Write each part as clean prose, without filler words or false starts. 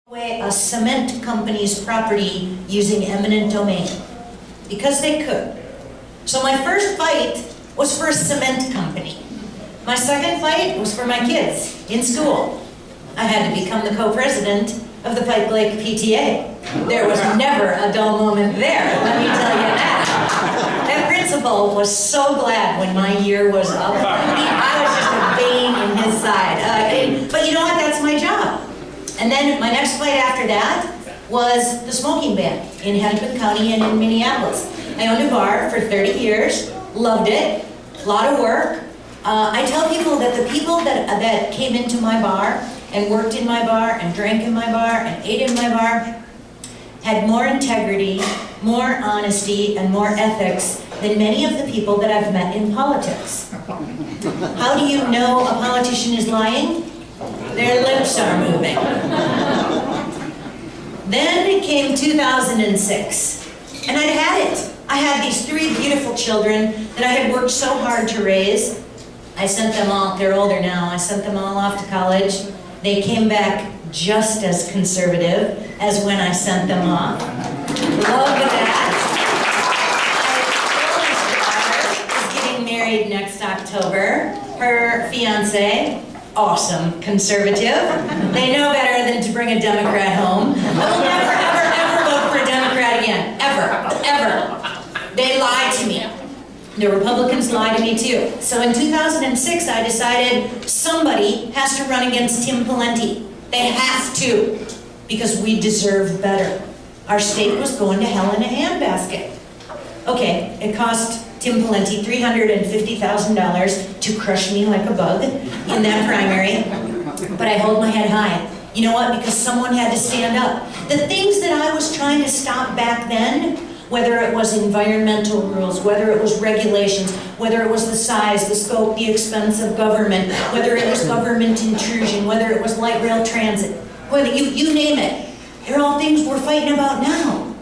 away a cement company's property using eminent domain because they could. So my first fight was for a cement company. My second fight was for my kids in school. I had to become the co-president of the Pike Lake PTA. There was never a dull moment there, let me tell you that. That principal was so glad when my year was up. I was just a vein in his side. But you know what, that's my job. And then my next fight after that was the smoking ban in Hennepin County and in Minneapolis. I owned a bar for 30 years, loved it, a lot of work. I tell people that the people that came into my bar and worked in my bar and drank in my bar and ate in my bar had more integrity, more honesty, and more ethics than many of the people that I've met in politics. How do you know a politician is lying? Their lips are moving. Then came 2006, and I'd had it. I had these 3 beautiful children that I had worked so hard to raise. I sent them all, they're older now, I sent them all off to college. They came back just as conservative as when I sent them off. Love that. My oldest daughter is getting married next October. Her fiance, awesome conservative. They know better than to bring a Democrat home. I will never, ever, ever vote for a Democrat again. Ever, ever. They lied to me. The Republicans lied to me too. So in 2006, I decided somebody has to run against Tim Pawlenty. They have to, because we deserve better. Our state was going to hell in a handbasket. Okay, it cost Tim Pawlenty $350,000 to crush me like a bug in that primary, but I hold my head high. You know what? Because someone had to stand up. The things that I was trying to stop back then, whether it was environmental rules, whether it was regulations, whether it was the size, the scope, the expense of government, whether it was government intrusion, whether it was light rail transit, whether you name it. They're all things we're fighting about now.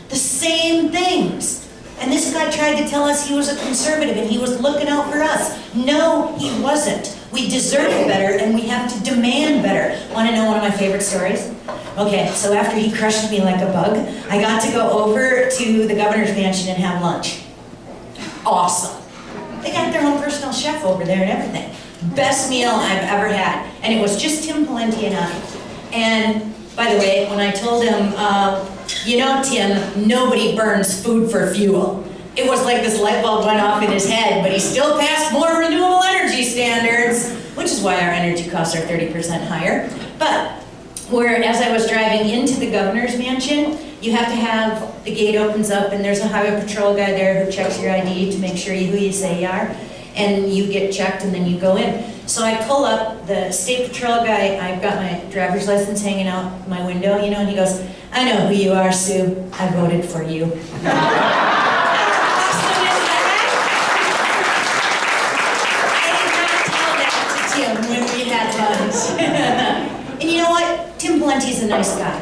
The same things. And this guy tried to tell us he was a conservative and he was looking out for us. No, he wasn't. We deserve better and we have to demand better. Want to know one of my favorite stories? Okay, so after he crushed me like a bug, I got to go over to the governor's mansion and have lunch. Awesome. They got their own personal chef over there and everything. Best meal I've ever had. And it was just Tim Pawlenty and I. And by the way, when I told him, you know, Tim, nobody burns food for fuel. It was like this light bulb went off in his head, but he still passed more renewable energy standards, which is why our energy costs are 30% higher. But as I was driving into the governor's mansion, you have to have, the gate opens up and there's a highway patrol guy there who checks your ID to make sure you're who you say you are. And you get checked and then you go in. So I pull up, the state patrol guy, I've got my driver's license hanging out my window, you know, and he goes, "I know who you are, Sue. I voted for you." When we had lunch. And you know what? Tim Pawlenty's a nice guy.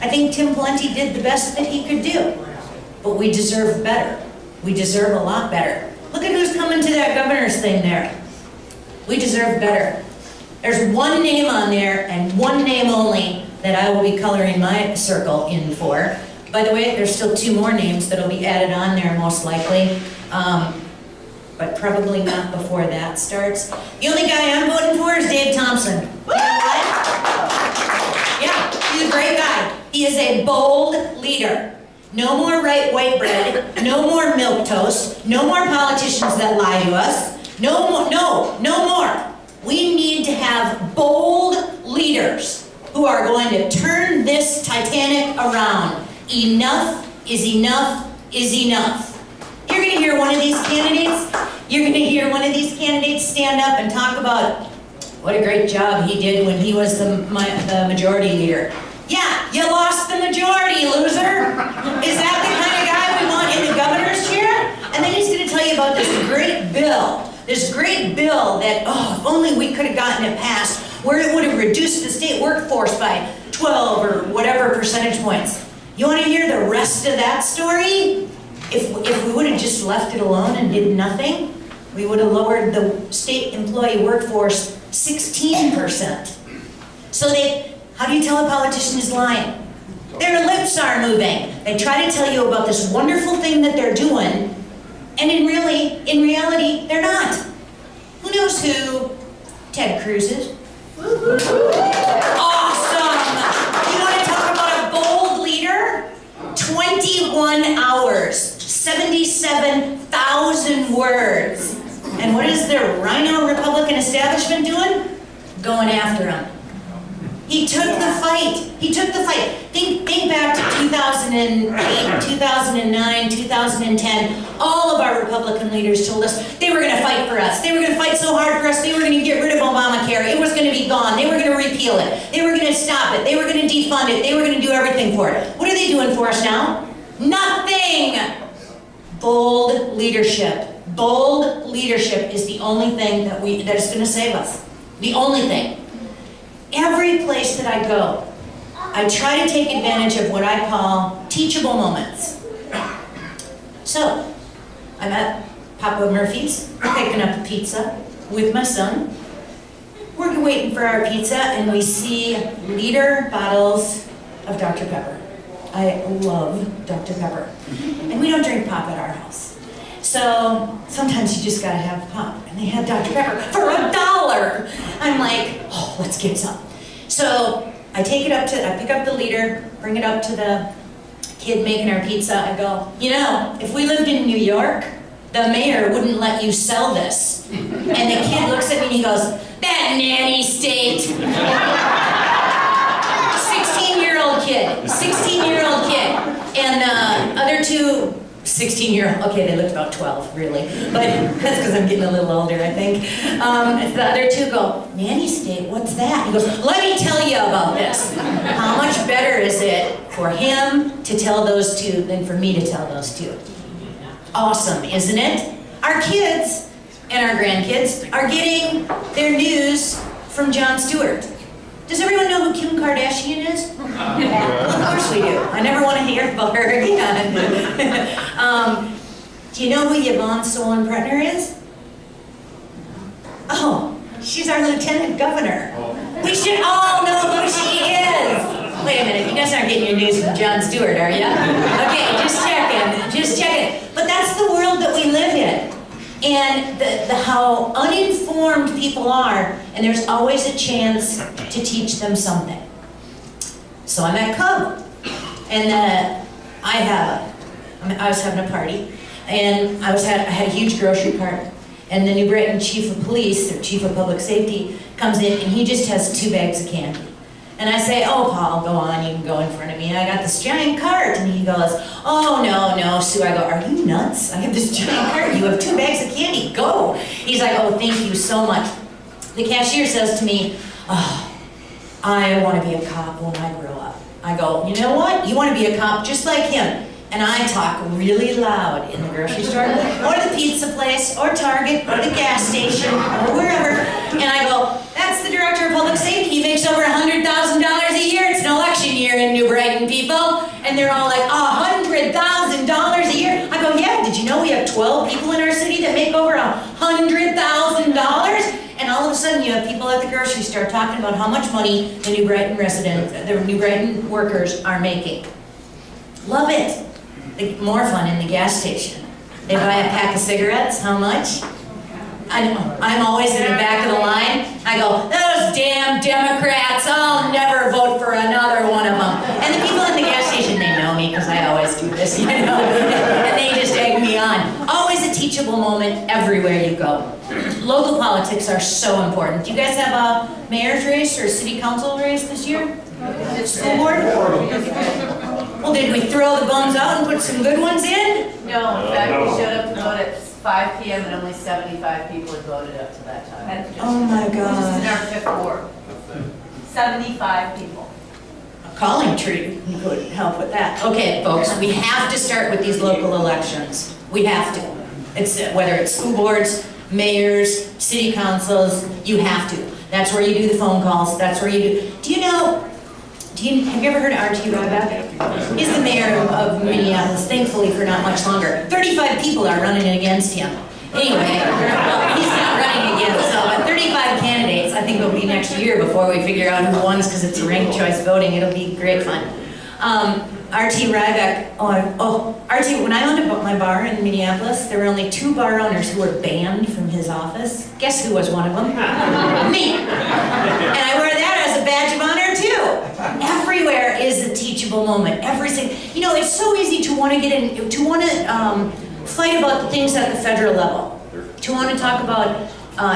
I think Tim Pawlenty did the best that he could do. But we deserve better. We deserve a lot better. Look at who's coming to that governor's thing there. We deserve better. There's one name on there and one name only that I will be coloring my circle in for. By the way, there's still 2 more names that'll be added on there most likely. But probably not before that starts. The only guy I'm voting for is Dave Thompson. You know what? Yeah, he's a great guy. He is a bold leader. No more white bread, no more milk toast, no more politicians that lie to us. No more. We need to have bold leaders who are going to turn this Titanic around. Enough is enough is enough. You're going to hear one of these candidates stand up and talk about what a great job he did when he was the majority leader. Yeah, you lost the majority, loser. Is that the kind of guy we want in the governor's chair? And then he's going to tell you about this great bill that, if only we could have gotten it passed, where it would have reduced the state workforce by 12 or whatever percentage points. You want to hear the rest of that story? If we would have just left it alone and did nothing, we would have lowered the state employee workforce 16%. So How do you tell a politician is lying? Their lips are moving. They try to tell you about this wonderful thing that they're doing, and in reality, they're not. Who knows who Ted Cruz is? Awesome! You want to talk about a bold leader? 21 hours, 77,000 words. And what is the rhino Republican establishment doing? Going after him. He took the fight. He took the fight. Think back to 2008, 2009, 2010. All of our Republican leaders told us they were going to fight for us. They were going to fight so hard for us. They were going to get rid of Obamacare. It was going to be gone. They were going to repeal it. They were going to stop it. They were going to defund it. They were going to do everything for it. What are they doing for us now? Nothing. Bold leadership. Bold leadership is the only thing that is going to save us. The only thing. Every place that I go, I try to take advantage of what I call teachable moments. So, I'm at Papa Murphy's, picking up a pizza with my son. We're waiting for our pizza, and we see liter bottles of Dr. Pepper. I love Dr. Pepper. And we don't drink pop at our house. So, sometimes you just gotta have pop. And they had Dr. Pepper for $1. I'm like, oh, let's get some. So, I pick up the liter, bring it up to the kid making our pizza. I go, you know, if we lived in New York, the mayor wouldn't let you sell this. And the kid looks at me and he goes, that nanny state. 16-year-old kid. 16-year-old kid. And the other two, 16-year-old, okay, they looked about 12, really. But that's because I'm getting a little older, I think. The other two go, nanny state, what's that? He goes, let me tell you about this. How much better is it for him to tell those two than for me to tell those two? Awesome, isn't it? Our kids and our grandkids are getting their news from Jon Stewart. Does everyone know who Kim Kardashian is? Of course we do. I never want to hear about her again. Do you know who Yvonne Solon-Pretner is? Oh, she's our lieutenant governor. We should all know who she is. Wait a minute, you guys aren't getting your news from Jon Stewart, are you? Okay, just checking. But that's the world that we live in. And how uninformed people are, and there's always a chance to teach them something. So I'm at Cub, and I was having a party, and I had a huge grocery cart, and the New Brighton chief of police, or chief of public safety, comes in, and he just has 2 bags of candy. And I say, oh, Paul, go on, you can go in front of me. I got this giant cart. And he goes, oh, no, Sue. I go, are you nuts? I have this giant cart. You have 2 bags of candy. Go. He's like, oh, thank you so much. The cashier says to me, oh, I want to be a cop when I grow up. I go, you know what? You want to be a cop just like him. And I talk really loud in the grocery store, or the pizza place, or Target, or the gas station, or wherever. And I go, that's the director of public safety. He makes over $100,000 a year. It's an election year in New Brighton, people. And they're all like, $100,000 a year? I go, yeah, did you know we have 12 people in our city that make over $100,000? And all of a sudden you have people at the grocery store talking about how much money the New Brighton workers are making. Love it. More fun in the gas station. They buy a pack of cigarettes, how much? I'm always in the back of the line. I go, those damn Democrats, I'll never vote for another one of them. And the people in the gas station, they know me because I always do this, you know, and they just egg me on. Always a teachable moment everywhere you go. Local politics are so important. Do you guys have a mayor's race or a city council race this year? School board? Well, did we throw the bums out and put some good ones in? No, in fact, we showed up to vote at 5 p.m. and only 75 people had voted up to that time. Oh my This is in God. our 5th ward. 75 people. A calling tree could help with that. Okay, folks, we have to start with these local elections. We have to. Whether it's school boards, mayors, city councils, you have to. That's where you do the phone calls. That's where you do. Have you ever heard of R.T. Ryback? He's the mayor of Minneapolis, thankfully for not much longer. 35 people are running against him. Anyway, well, he's not running again, so, but 35 75 candidates. I think it'll be next year before we figure out who won, because it's ranked choice voting. It'll be great fun. RT Ryback, RT, when I owned my bar in Minneapolis, there were only 2 bar owners who were banned from his office. Guess who was one of them? Me. And I wear that as a badge of honor too. Everywhere is a teachable moment. You know, it's so easy to want to get in, to want to fight about the things at the federal level, to want to talk about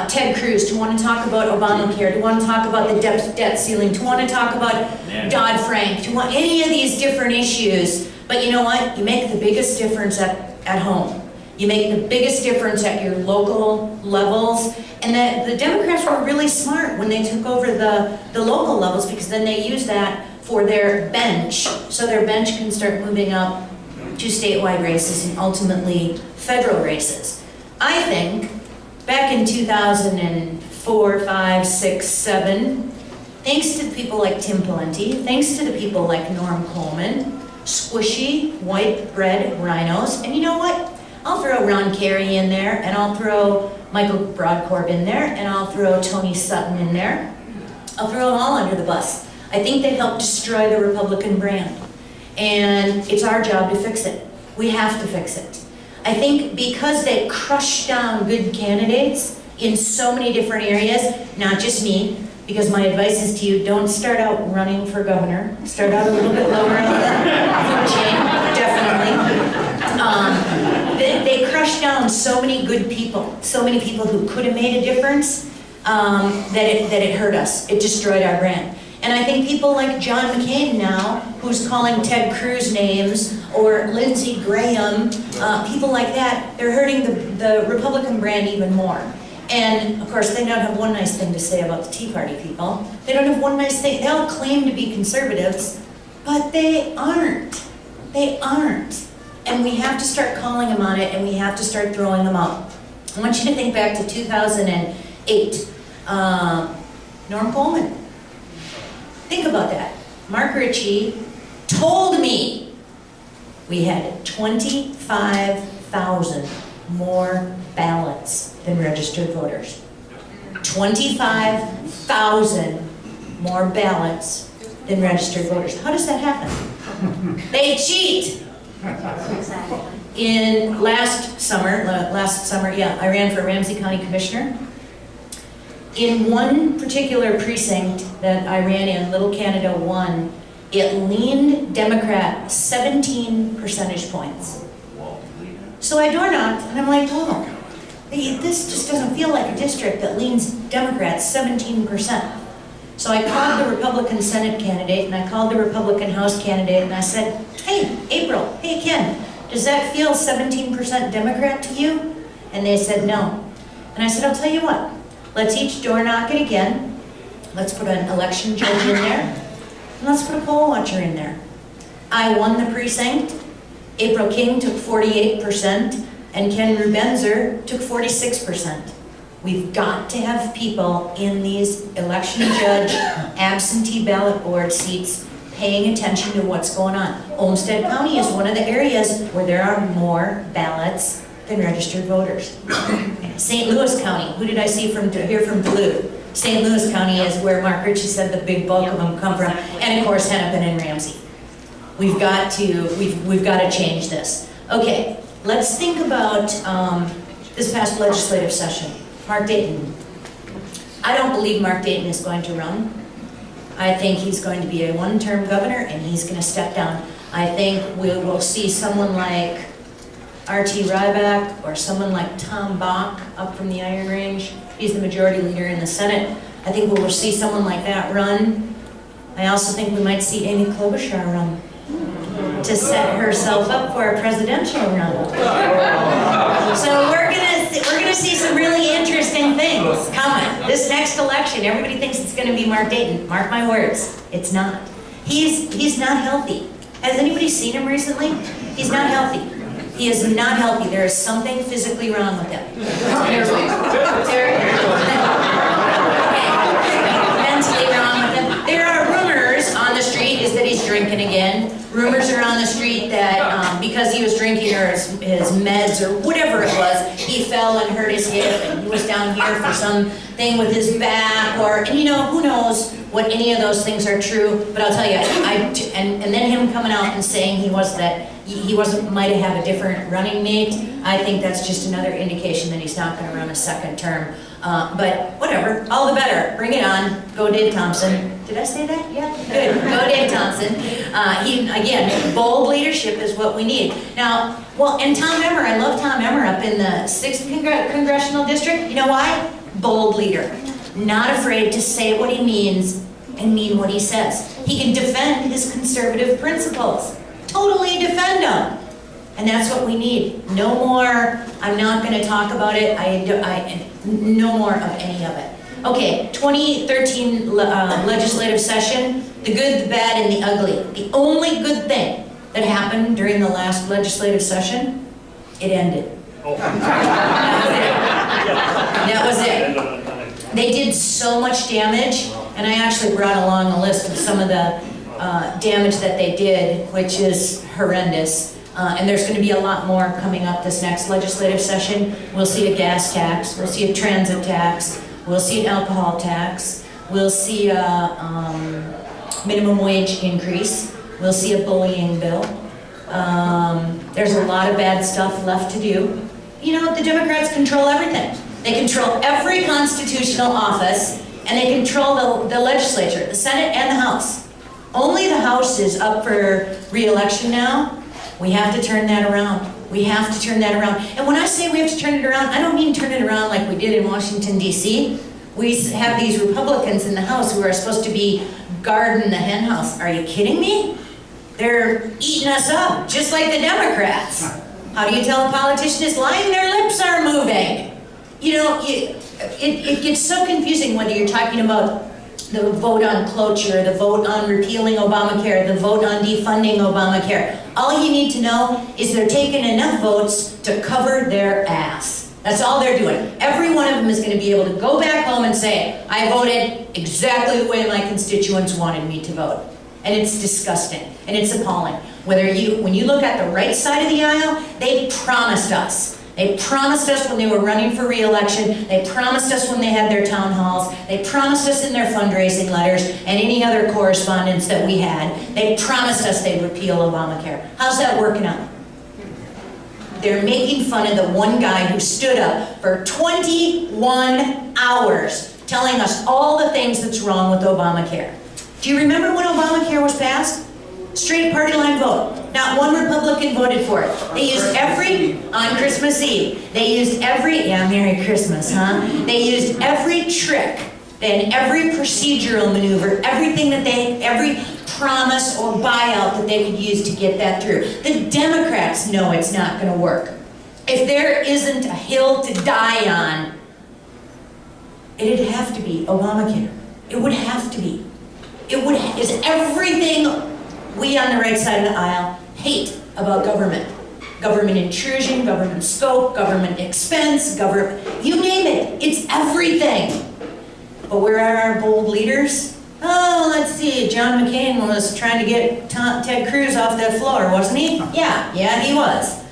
Ted Cruz, to want to talk about Obamacare, to want to talk about the debt ceiling, to want to talk about Dodd-Frank, to want any of these different issues. But you know what? You make the biggest difference at home. You make the biggest difference at your local levels. And the Democrats were really smart when they took over the local levels, because then they use that for their bench. So their bench can start moving up to statewide races and ultimately federal races. I think back in 2004, 5, 6, 7, thanks to people like Tim Pawlenty, thanks to the people like Norm Coleman, squishy, white bread rhinos, and you know what? I'll throw Ron Carey in there, and I'll throw Michael Broadcorp in there, and I'll throw Tony Sutton in there. I'll throw them all under the bus. I think they helped destroy the Republican brand, and it's our job to fix it. We have to fix it. I think because they crushed down good candidates in so many different areas, not just me, because my advice is to you, don't start out running for governor. Start out a little bit lower on the food chain, definitely. They crushed down so many good people, so many people who could have made a difference, that it hurt us. It destroyed our brand. And I think people like John McCain now, who's calling Ted Cruz names, or Lindsey Graham, people like that, they're hurting the Republican brand even more. And of course, they don't have one nice thing to say about the Tea Party people. They don't have one nice thing. They all claim to be conservatives, but they aren't. They aren't. And we have to start calling them on it, and we have to start throwing them out. I want you to think back to 2008. Norm Coleman. Think about that. Mark Ritchie told me we had 25,000 more ballots than registered voters. 25,000 more ballots than registered voters. How does that happen? They cheat. In last summer, I ran for Ramsey County Commissioner. In one particular precinct that I ran in, Little Canada 1, it leaned Democrat 17 percentage points. So I door knocked, and I'm like, whoa, this just doesn't feel like a district that leans Democrats 17%. So I called the Republican Senate candidate, and I called the Republican House candidate, and I said, hey, April, hey, Ken, does that feel 17% Democrat to you? And they said no. And I said, I'll tell you what. Let's each door knock it again. Let's put an election judge in there. And let's put a poll watcher in there. I won the precinct. April King took 48%, and Ken Rubenzer took 46%. We've got to have people in these election judge absentee ballot board seats paying attention to what's going on. Olmsted County is one of the areas where there are more ballots than registered voters. St. Louis County, who did I see here from Duluth? St. Louis County is where Mark Ritchie said the big bulk of them come from, and of course Hennepin and Ramsey. We've got to change this. Okay, let's think about this past legislative session. Mark Dayton. I don't believe Mark Dayton is going to run. I think he's going to be a one-term governor, and he's going to step down. I think we will see someone like R.T. Ryback or someone like Tom Bach up from the Iron Range. He's the majority leader in the Senate. I think we will see someone like that run. I also think we might see Amy Klobuchar run to set herself up for a presidential run. So we're gonna see some really interesting things coming. This next election, everybody thinks it's gonna be Mark Dayton. Mark my words, it's not. He's not healthy. Has anybody seen him recently? He's not healthy. He is not healthy. There is something physically wrong with him. Mentally wrong with him. There are rumors on the street is that he's drinking again. Rumors are on the street that because he was drinking or his meds or whatever it was, he he fell and hurt his hip, and he was down here for some thing with his back, or, and you know, who knows what any of those things are true, but I'll tell you, and then him coming out and saying he wasn't, might have a different running mate, I think that's just another indication that he's not gonna run a second term. But whatever, all the better, bring it on, go Dave Thompson. Did I say that? Yeah, good, go Dave Thompson. Again, bold leadership is what we need. Now, well, and Tom Emmer, I love Tom Emmer up in the 6th Congressional District. You know why? Bold leader. Not afraid to say what he means and mean what he says. He can defend his conservative principles. Totally defend them. And that's what we need. No more, I'm not gonna talk about it, no more of any of it. Okay, 2013 legislative session, the good, the bad, and the ugly. The only good thing that happened during the last legislative session, it ended. That was it. They did so much damage, and I actually brought along a list of some of the damage that they did, which is horrendous. And there's going to be a lot more coming up this next legislative session. We'll see a gas tax, we'll see a transit tax, we'll see an alcohol tax, we'll see a minimum wage increase, we'll see a bullying bill. There's a lot of bad stuff left to do. You know, the Democrats control everything. They control every constitutional office, and they control the legislature, the Senate and the House. Only the House is up for re-election now. We have to turn that around. We have to turn that around. And when I say we have to turn it around, I don't mean turn it around like we did in Washington, D.C. We have these Republicans in the House who are supposed to be guarding the hen house. Are you kidding me? They're eating us up, just like the Democrats. How do you tell a politician is lying? Their lips are moving. You know, it gets so confusing whether you're talking about the vote on cloture, the vote on repealing Obamacare, the vote on defunding Obamacare. All you need to know is they're taking enough votes to cover their ass. That's all they're doing. Every one of them is going to be able to go back home and say, I voted exactly the way my constituents wanted me to vote. And it's disgusting, and it's appalling. When you look at the right side of the aisle, they promised us. They promised us when they were running for re-election, they promised us when they had their town halls, they promised us in their fundraising letters and any other correspondence that we had, they promised us they'd repeal Obamacare. How's that working out? They're making fun of the one guy who stood up for 21 hours telling us all the things that's wrong with Obamacare. Do you remember when Obamacare was passed? Straight party line vote. Not one Republican voted for it. They used on Christmas Eve, they used Merry Christmas, huh? They used every trick and every procedural maneuver, every promise or buyout that they could use to get that through. The Democrats know it's not going to work. If there isn't a hill to die on, it'd have to be Obamacare. It would have to be. It's everything we on the right side of the aisle hate about government. Government intrusion, government scope, government expense, you name it. It's everything. But where are our bold leaders? Oh, let's see, John McCain was trying to get Ted Cruz off that floor, wasn't he? Yeah, he was.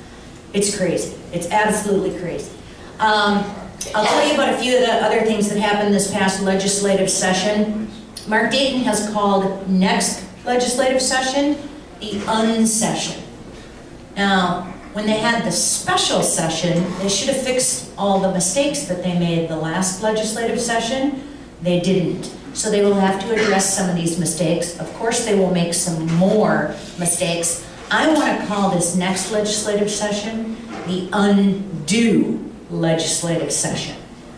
It's crazy. It's absolutely crazy. I'll tell you about a few of the other things that happened this past legislative session. Mark Dayton has called next legislative session the unsession. Now, when they had the special session, they should have fixed all the mistakes that they made the last legislative session. They didn't. So they will have to address some of these mistakes. Of course, they will make some more mistakes. I want to call this next legislative session the undo legislative session,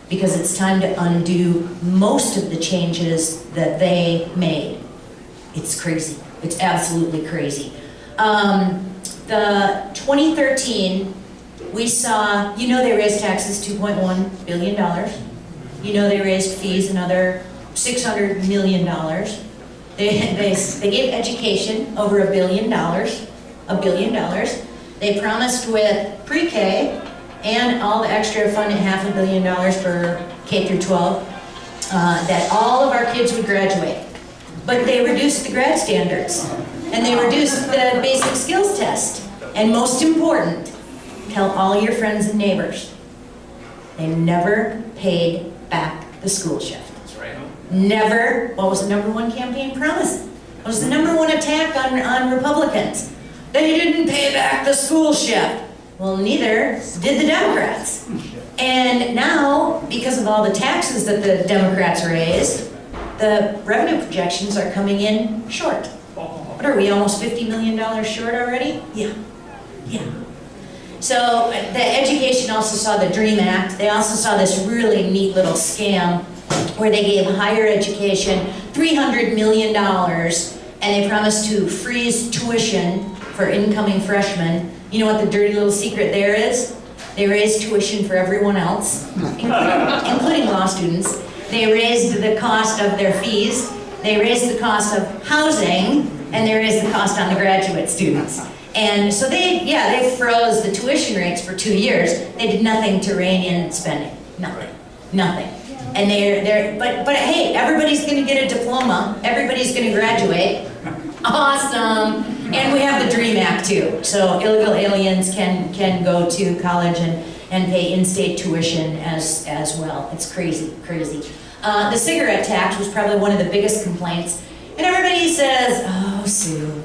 because it's time to undo most of the changes that they made. It's crazy. It's absolutely crazy. The 2013, we saw, they raised taxes $2.1 billion. They raised fees another $600 million. They gave education over $1 billion. They promised with pre-K and all the extra funding, $500 million for K through 12, that all of our kids would graduate. But they reduced the grad standards, and they reduced the basic skills test. And most important, tell all your friends and neighbors, They never paid back the school shift. That's right. Never. What was the number one campaign promise? What was the number one attack on Republicans? They didn't pay back the school shift. Well, neither did the Democrats. And now, because of all the taxes that the Democrats raised, the revenue projections are coming in short. What are we, almost $50 million short already? Yeah. So the education also saw the DREAM Act. They also saw this really neat little scam where they gave higher education $300 million and they promised to freeze tuition for incoming freshmen. You know what the dirty little secret there is? They raised tuition for everyone else, including law students. They raised the cost of their fees. They raised the cost of housing, and they raised the cost on the graduate students. And so they froze the tuition rates for 2 years. They did nothing to rein in spending. Nothing. And but hey, everybody's gonna get a diploma. Everybody's gonna graduate. Awesome. And we have the DREAM Act too. So illegal aliens can go to college and pay in-state tuition as well. It's crazy. The cigarette tax was probably one of the biggest complaints. And everybody says, oh, Sue,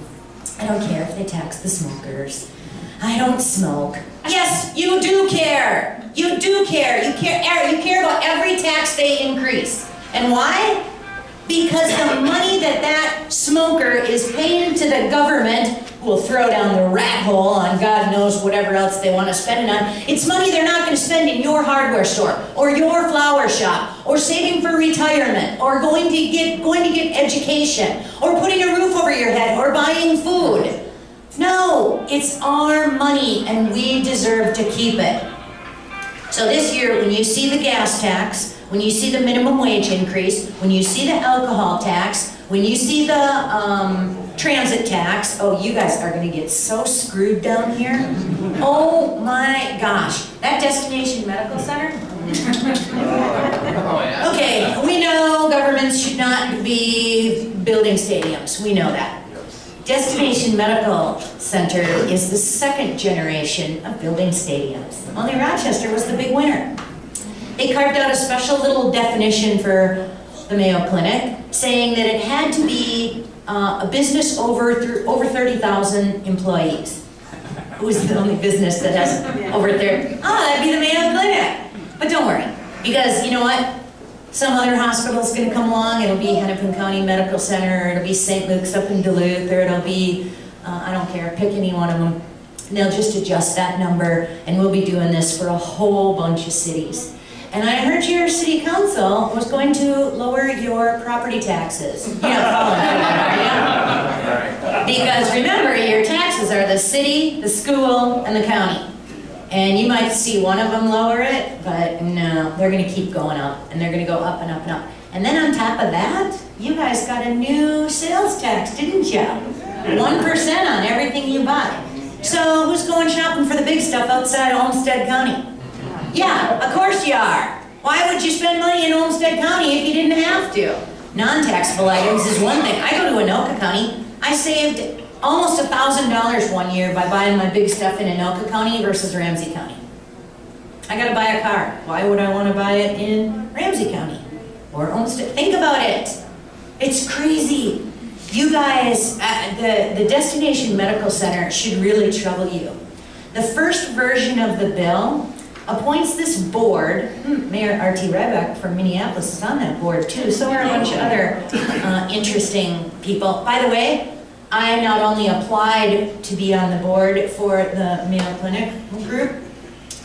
I don't care if they tax the smokers. I don't smoke. Yes, you do care. You do care. You care about every tax they increase. And why? Because the money that smoker is paying to the government, who will throw down the rat hole on God knows whatever else they want to spend it on, it's money they're not going to spend in your hardware store, or your flower shop, or saving for retirement, or going to get education, or putting a roof over your head, or buying food. No, it's our money, and we deserve to keep it. So this year, when you see the gas tax, when you see the minimum wage increase, when you see the alcohol tax, when you see the transit tax, oh, you guys are going to get so screwed down here. Oh my gosh. That Destination Medical Center? Okay, we know governments should not be building stadiums. We know that. Destination Medical Center is the second generation of building stadiums. Only Rochester was the big winner. They carved out a special little definition for the Mayo Clinic, saying that it had to be a business over 30,000 employees. Who's the only business that has over 30? That'd be the Mayo Clinic. But don't worry, because you know what? Some other hospital's going to come along. It'll be Hennepin County Medical Center, it'll be St. Luke's up in Duluth, or it'll be, I don't care, pick any one of them. And they'll just adjust that number, and we'll be doing this for a whole bunch of cities. And I heard your city council was going to lower your property taxes. You're not following that, are you? Because remember, your taxes are the city, the school, and the county. And you might see one of them lower it, but no, they're going to keep going up, and they're going to go up and up and up. And then on top of that, you guys got a new sales tax, didn't you? 1% on everything you buy. So who's going shopping for the big stuff outside Olmsted County? Yeah, of course you are. Why would you spend money in Olmsted County if you didn't have to? Non-taxable items is one thing. I go to Anoka County. I saved almost $1,000 one year by buying my big stuff in Anoka County versus Ramsey County. I gotta buy a car. Why would I want to buy it in Ramsey County or Olmsted? Think about it. It's crazy. You guys, the Destination Medical Center should really trouble you. The first version of the bill appoints this board. Mayor R.T. Ryback from Minneapolis is on that board too. So are a bunch of other interesting people. By the way, I not only applied to be on the board for the Mayo Clinic group,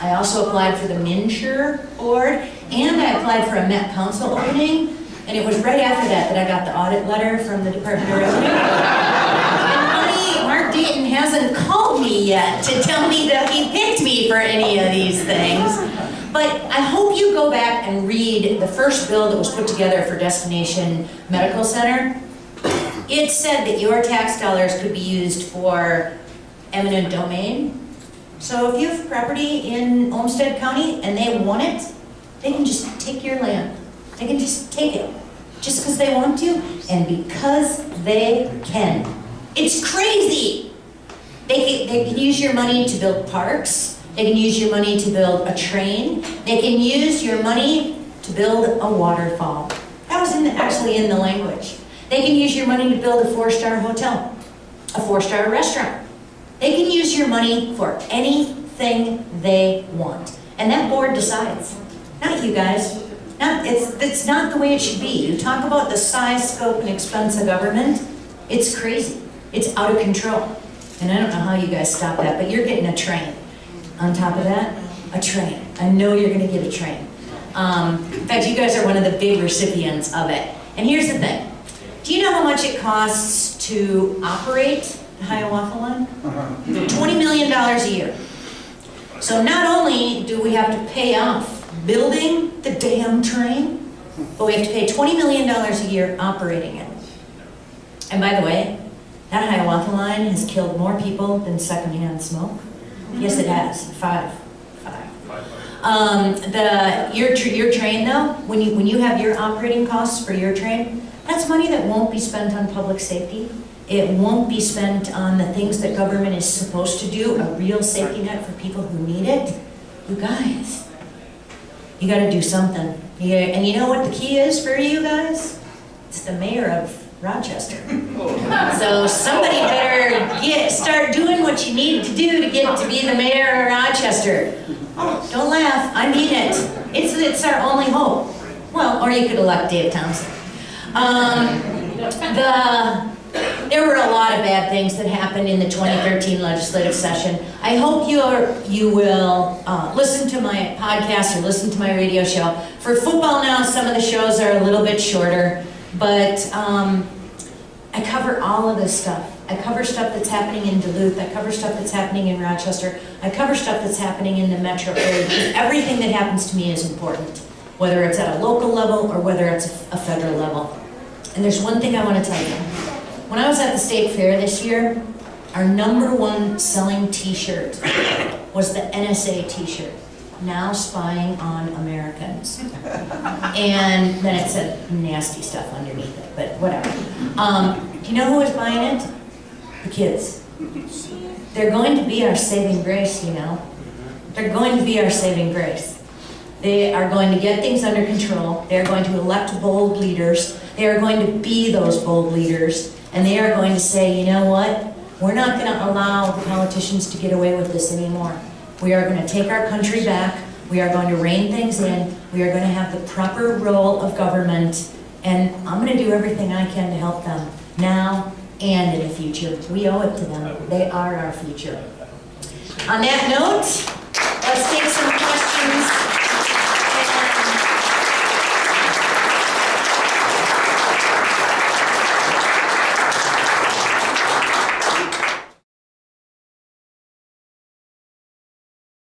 I also applied for the MNsure board, and I applied for a Met Council opening, and it was right after that I got the audit letter from the Department of Revenue. And funny, Mark Dayton hasn't called me yet to tell me that he picked me for any of these things. But I hope you go back and read the first bill that was put together for Destination Medical Center. It said that your tax dollars could be used for eminent domain. So if you have property in Olmsted County and they want it, they can just take your land. They can just take it, just because they want to and because they can. It's crazy. They can use your money to build parks. They can use your money to build a train. They can use your money to build a waterfall. That was actually in the language. They can use your money to build a 4-star hotel, a 4-star restaurant. They can use your money for anything they want. And that board decides, not you guys. It's not the way it should be. You talk about the size, scope, and expense of government, it's crazy. It's out of control. And I don't know how you guys stop that, but you're getting a train. On top of that, a train. I know you're gonna get a train. In fact, you guys are one of the big recipients of it. And here's the thing. Do you know how much it costs to operate the Hiawatha line? $20 million a year. So not only do we have to pay off building the damn train, but we have to pay $20 million a year operating it. And by the way, that Hiawatha line has killed more people than secondhand smoke. Yes, it has. Five. Your train though, when you have your operating costs for your train, that's money that won't be spent on public safety. It won't be spent on the things that government is supposed to do, a real safety net for people who need it. You guys, you gotta do something. And you know what the key is for you guys? It's the mayor of Rochester. So somebody better start doing what you need to do to get to be the mayor of Rochester. Oh, don't laugh, I mean it. It's our only hope. Well, or you could elect Dave Thompson. There were a lot of bad things that happened in the 2013 legislative session. I hope you will listen to my podcast or listen to my radio show. For football now, some of the shows are a little bit shorter, but I cover all of this stuff. I cover stuff that's happening in Duluth. I cover stuff that's happening in Rochester. I cover stuff that's happening in the metro area, because everything that happens to me is important, whether it's at a local level or whether it's a federal level. And there's one thing I want to tell you. When I was at the state fair this year, our #1 selling t-shirt was the NSA t-shirt, now spying on Americans. And then it said nasty stuff underneath it, but whatever. Do you know who was buying it? The kids. They're going to be our saving grace, you know. They're going to be our saving grace. They are going to get things under control. They're going to elect bold leaders. They are going to be those bold leaders. And they are going to say, you know what? We're not going to allow the politicians to get away with this anymore. We are going to take our country back. We are going to rein things in. We are going to have the proper role of government. And I'm going to do everything I can to help them now and in the future. We owe it to them. They are our future. On that note, let's take some questions